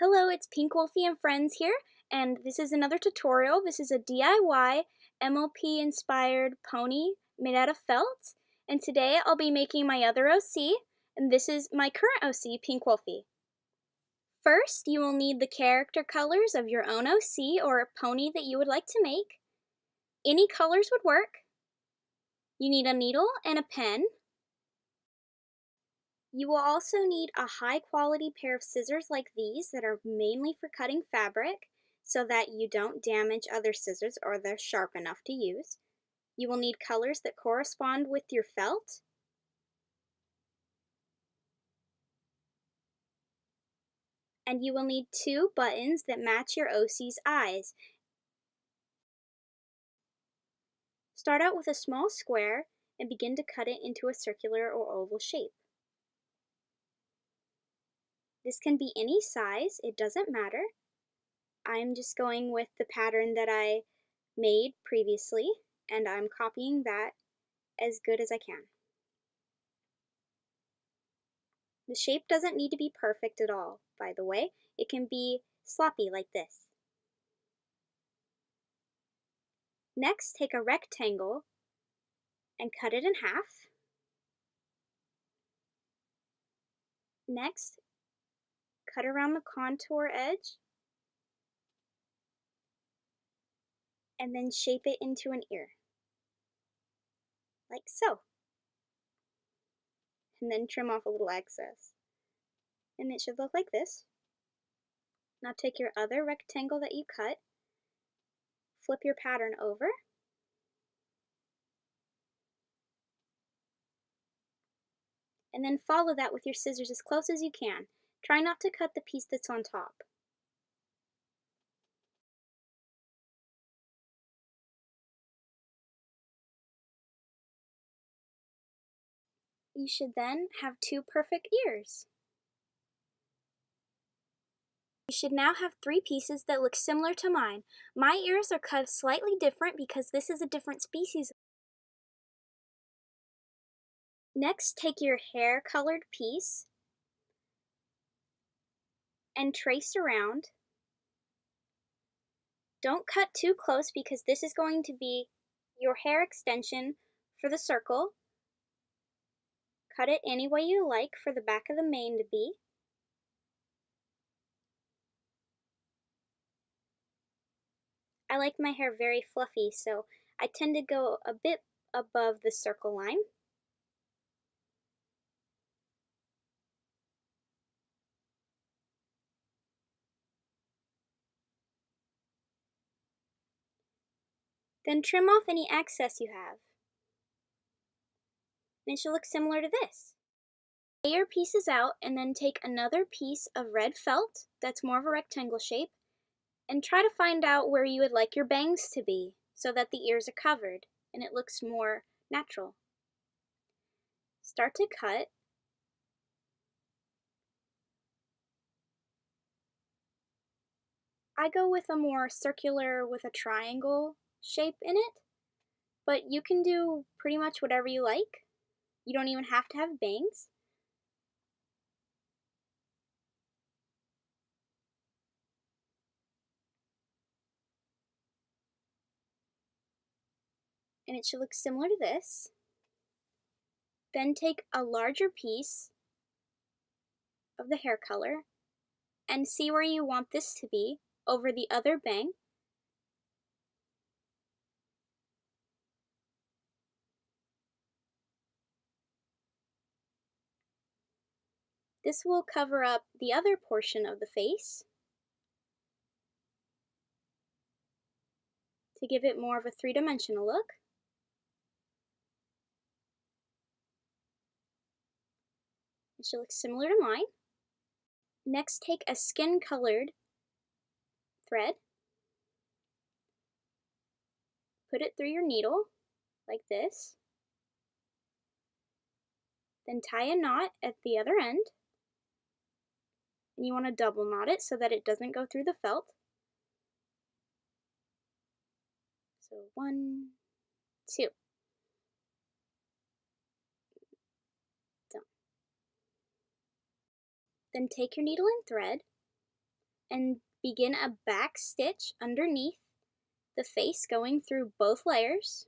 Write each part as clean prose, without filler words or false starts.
Hello, it's Pink Wolfie and Friends here, and this is another tutorial. This is a DIY MLP inspired pony made out of felt, and today I'll be making my other OC, and this is my current OC, Pink Wolfie. First, you will need the character colors of your own OC or a pony that you would like to make. Any colors would work. You need a needle and a pen. You will also need a high-quality pair of scissors like these that are mainly for cutting fabric so that you don't damage other scissors or they're sharp enough to use. You will need colors that correspond with your felt. And you will need 2 buttons that match your OC's eyes. Start out with a small square and begin to cut it into a circular or oval shape. This can be any size, it doesn't matter. I'm just going with the pattern that I made previously, and I'm copying that as good as I can. The shape doesn't need to be perfect at all, by the way. It can be sloppy like this. Next, take a rectangle and cut it in half. Next, cut around the contour edge and then shape it into an ear, like so. And then trim off a little excess. And it should look like this. Now take your other rectangle that you cut, flip your pattern over, and then follow that with your scissors as close as you can. Try not to cut the piece that's on top. You should then have 2 perfect ears. You should now have 3 pieces that look similar to mine. My ears are cut slightly different because this is a different species. Next, take your hair colored piece and trace around. Don't cut too close because this is going to be your hair extension for the circle. Cut it any way you like for the back of the mane to be. I like my hair very fluffy, so I tend to go a bit above the circle line. Then trim off any excess you have. And it should look similar to this. Lay your pieces out and then take another piece of red felt that's more of a rectangle shape and try to find out where you would like your bangs to be so that the ears are covered and it looks more natural. Start to cut. I go with a more circular with a triangle shape in it, but you can do pretty much whatever you like. You don't even have to have bangs. And it should look similar to this. Then take a larger piece of the hair color and see where you want this to be over the other bang. This will cover up the other portion of the face to give it more of a three-dimensional look. It should look similar to mine. Next, take a skin-colored thread, put it through your needle like this, then tie a knot at the other end, and you want to double knot it so that it doesn't go through the felt. So 1, 2. Done. Then take your needle and thread and begin a back stitch underneath the face, going through both layers.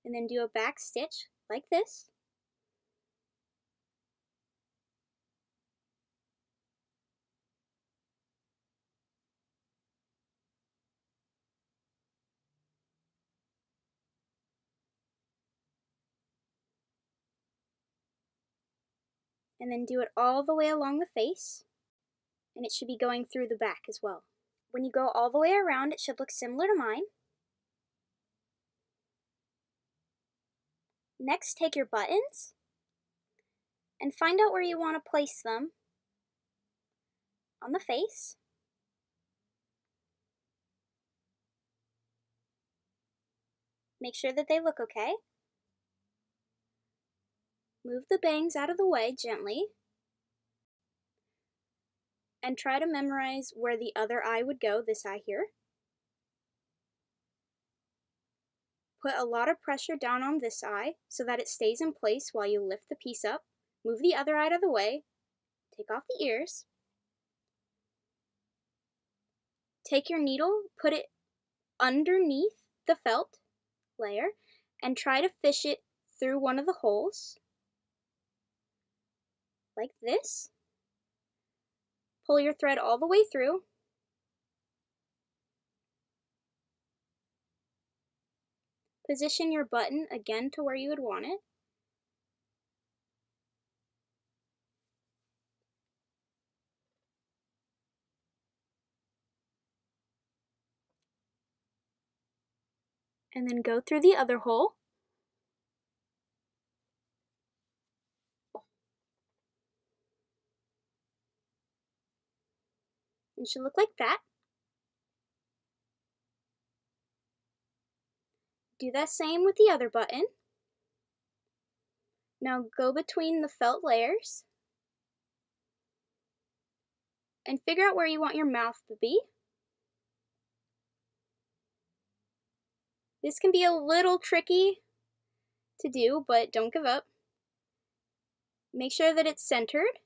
And then do a back stitch like this. And then do it all the way along the face, and it should be going through the back as well. When you go all the way around, it should look similar to mine. Next, take your buttons and find out where you want to place them on the face. Make sure that they look okay. Move the bangs out of the way gently, and try to memorize where the other eye would go, this eye here. Put a lot of pressure down on this eye so that it stays in place while you lift the piece up. Move the other eye out of the way. Take off the ears. Take your needle, put it underneath the felt layer, and try to fish it through one of the holes, like this. Pull your thread all the way through. Position your button again to where you would want it. And then go through the other hole. It should look like that. Do that same with the other button. Now go between the felt layers and figure out where you want your mouth to be. This can be a little tricky to do, but don't give up. Make sure that it's centered.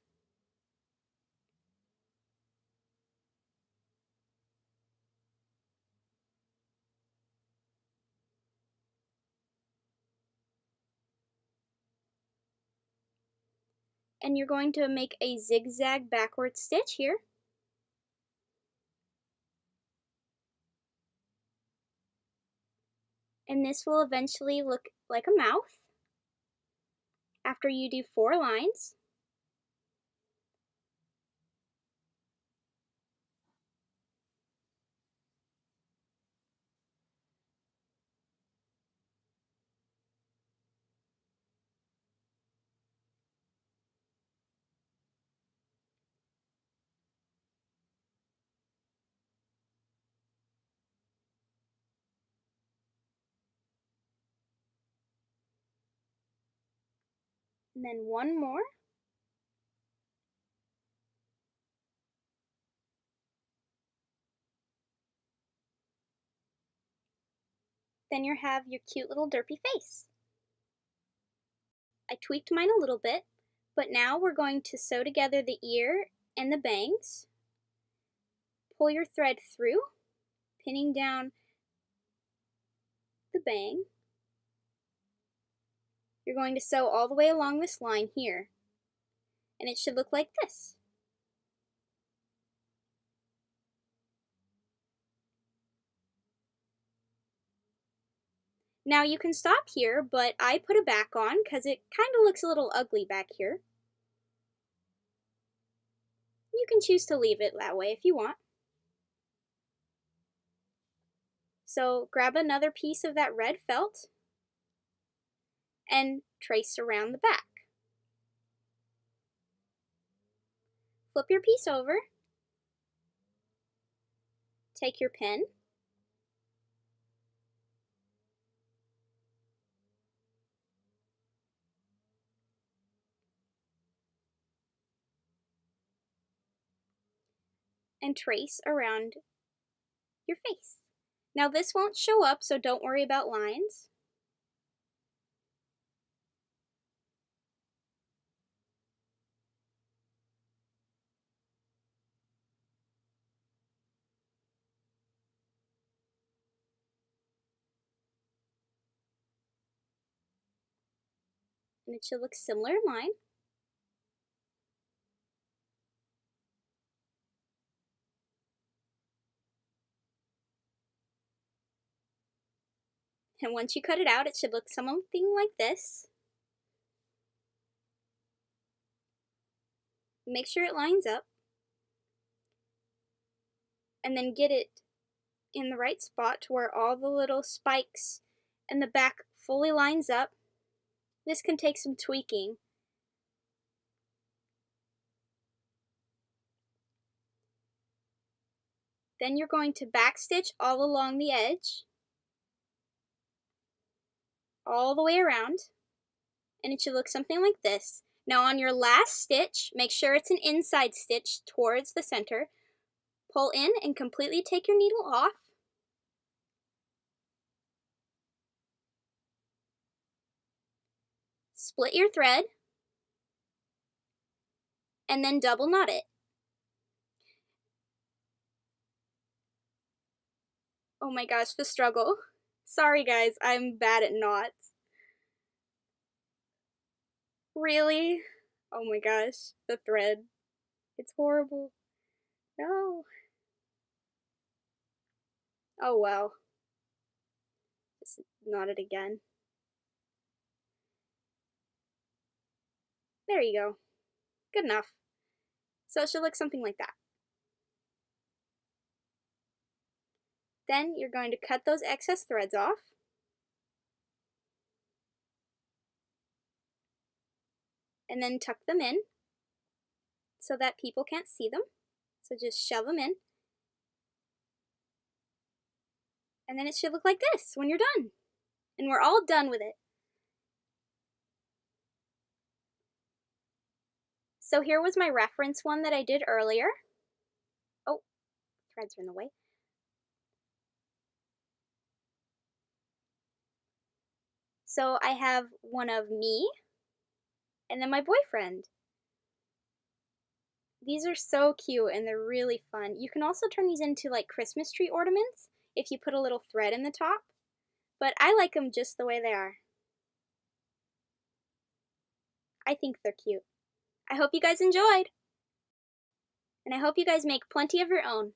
And you're going to make a zigzag backward stitch here. And this will eventually look like a mouth after you do 4 lines. And then one more. Then you have your cute little derpy face. I tweaked mine a little bit, but now we're going to sew together the ear and the bangs. Pull your thread through, pinning down the bang. You're going to sew all the way along this line here, and it should look like this. Now you can stop here, but I put a back on because it kind of looks a little ugly back here. You can choose to leave it that way if you want. So grab another piece of that red felt and trace around the back. Flip your piece over, take your pen, and trace around your face. Now this won't show up, so don't worry about lines. and it should look similar to mine. And once you cut it out, it should look something like this. Make sure it lines up, and then get it in the right spot to where all the little spikes and the back fully lines up. This can take some tweaking. Then you're going to backstitch all along the edge, all the way around, and it should look something like this. Now on your last stitch, make sure it's an inside stitch towards the center. Pull in and completely take your needle off. Split your thread, and then double knot it. Oh my gosh, the struggle. Sorry guys, I'm bad at knots. Really? Oh my gosh, the thread. It's horrible. No. Oh well. Just knot it again. There you go. Good enough. So it should look something like that. Then you're going to cut those excess threads off. And then tuck them in so that people can't see them. So just shove them in. And then it should look like this when you're done. And we're all done with it. So here was my reference one that I did earlier. Oh, threads are in the way. So I have one of me and then my boyfriend. These are so cute and they're really fun. You can also turn these into like Christmas tree ornaments if you put a little thread in the top, but I like them just the way they are. I think they're cute. I hope you guys enjoyed, and I hope you guys make plenty of your own.